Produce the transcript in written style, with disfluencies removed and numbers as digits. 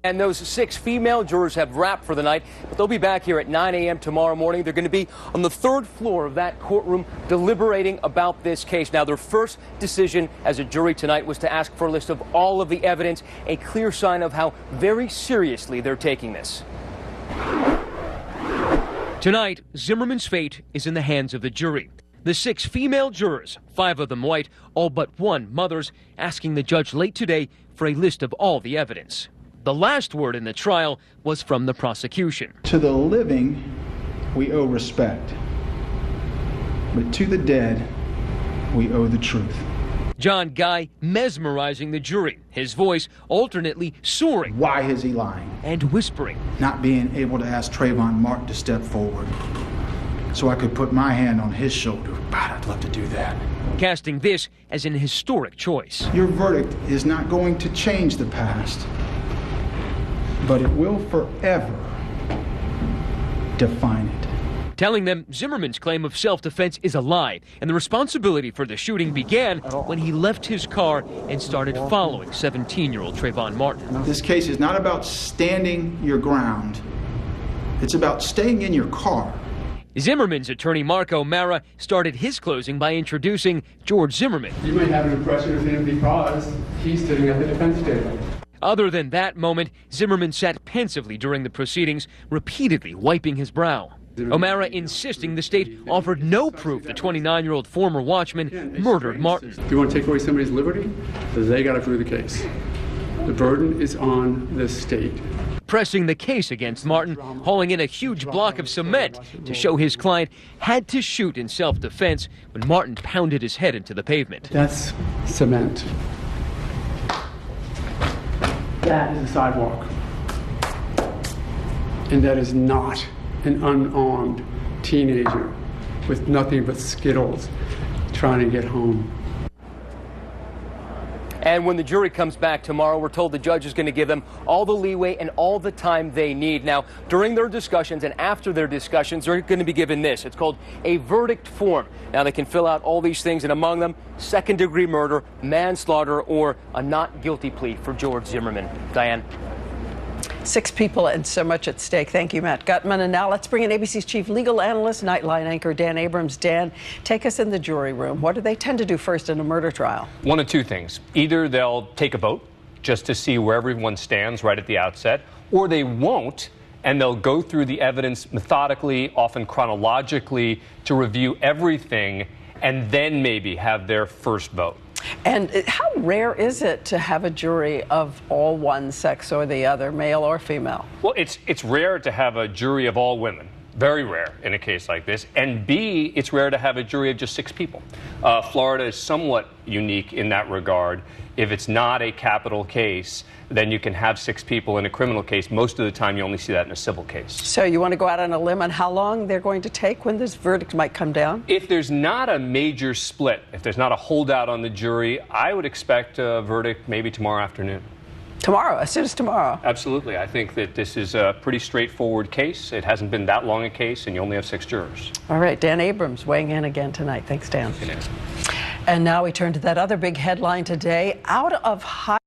And those 6 female jurors have wrapped for the night, but they'll be back here at 9 a.m. tomorrow morning. They're going to be on the 3rd floor of that courtroom deliberating about this case. Now, their first decision as a jury tonight was to ask for a list of all of the evidence, a clear sign of how very seriously they're taking this. Tonight, Zimmerman's fate is in the hands of the jury. The 6 female jurors, 5 of them white, all but one mothers, asking the judge late today for a list of all the evidence. The last word in the trial was from the prosecution. To the living, we owe respect, but to the dead, we owe the truth. John Guy mesmerizing the jury, his voice alternately soaring. Why is he lying? And whispering. Not being able to ask Trayvon Martin to step forward so I could put my hand on his shoulder. God, I'd love to do that. Casting this as an historic choice. Your verdict is not going to change the past, but it will forever define it. Telling them Zimmerman's claim of self-defense is a lie, and the responsibility for the shooting began when he left his car and started following 17-year-old Trayvon Martin. This case is not about standing your ground. It's about staying in your car. Zimmerman's attorney, Mark O'Mara, started his closing by introducing George Zimmerman. You might have an impression of him because he's sitting at the defense table. Other than that moment, Zimmerman sat pensively during the proceedings, repeatedly wiping his brow. O'Mara insisting the state offered no proof the 29-year-old former watchman murdered Martin. If you want to take away somebody's liberty, they got to prove the case. The burden is on the state. Pressing the case against Martin, hauling in a huge block of cement to show his client had to shoot in self-defense when Martin pounded his head into the pavement. That's cement. That is a sidewalk. And that is not an unarmed teenager with nothing but Skittles trying to get home. And when the jury comes back tomorrow, we're told the judge is going to give them all the leeway and all the time they need. Now, during their discussions and after their discussions, they're going to be given this. It's called a verdict form. Now, they can fill out all these things, and among them, second-degree murder, manslaughter, or a not guilty plea for George Zimmerman. Diane. 6 people and so much at stake. Thank you, Matt Gutman. And now let's bring in ABC's chief legal analyst, Nightline anchor Dan Abrams. Dan, take us in the jury room. What do they tend to do first in a murder trial? One of two things. Either they'll take a vote just to see where everyone stands right at the outset, or they won't, and they'll go through the evidence methodically, often chronologically, to review everything and then maybe have their first vote. And how rare is it to have a jury of all one sex or the other, male or female? Well, it's rare to have a jury of all women. Very rare in a case like this. And B, it's rare to have a jury of just 6 people. Florida is somewhat unique in that regard. If it's not a capital case, then you can have 6 people in a criminal case. Most of the time, you only see that in a civil case. So you want to go out on a limb on how long they're going to take when this verdict might come down? If there's not a major split, if there's not a holdout on the jury, I would expect a verdict maybe tomorrow afternoon. Tomorrow, as soon as tomorrow? Absolutely. I think that this is a pretty straightforward case. It hasn't been that long a case, and you only have 6 jurors. All right, Dan Abrams weighing in again tonight. Thanks, Dan. Thank you, Nancy. And now we turn to that other big headline today. Out of high